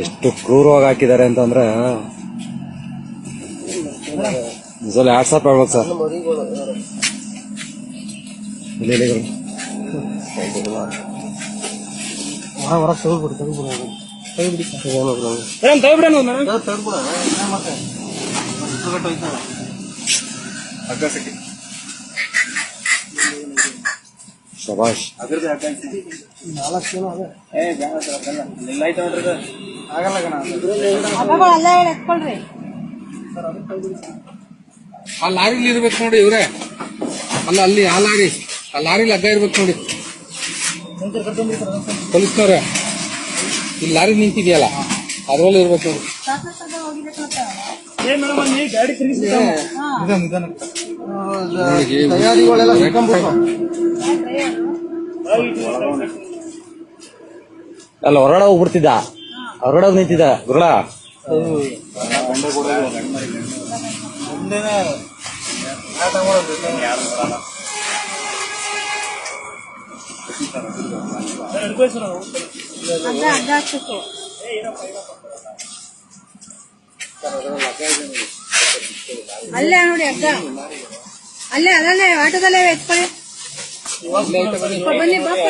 ಎಷ್ಟು ಕ್ರೂರವಾಗಿ ಹಾಕಿದ್ದಾರೆ ಅಂತಂದ್ರೆ ನಿಜವಲ್ಲ ವಾಟ್ಸಪ್ ಹೇಳ್ಬೇಕು ಸರ್. ಶಬಾಷ್. ಆ ಲಾರಿಲಿ ಇರ್ಬೇಕು ನೋಡಿ ಇವ್ರೆ. ಅಲ್ಲ ಅಲ್ಲಿ ಆ ಲಾರಿಲಿ ಹಗ್ಗ ಇರ್ಬೇಕು ನೋಡಿ ಪೊಲೀಸ್ನವ್ರೆ. ಇಲ್ಲಿ ಲಾರಿ ನಿಂತಿದೆಯಲ್ಲ ಅದ್ರಲ್ಲಿ ಇರ್ಬೇಕು ನೋಡಿ. ಅಲ್ಲ ಹೊರಗಡೆ ಹೋಗ್ಬಿಡ್ತಿದ್ದ, ಹೊರಗಡೆ ಹೋಗಿ ನಿಂತಿದ್ದ ಗುರುಳ. ಅಲ್ಲೇ ನೋಡಿ ಹಗ್ಗ, ಅಲ್ಲೇ ಅದಲ್ಲೇ ಆಟೋದಲ್ಲೇ ಎತ್ಕೊಳ್ಳಿ. ಬನ್ನಿ ಬಾಪ.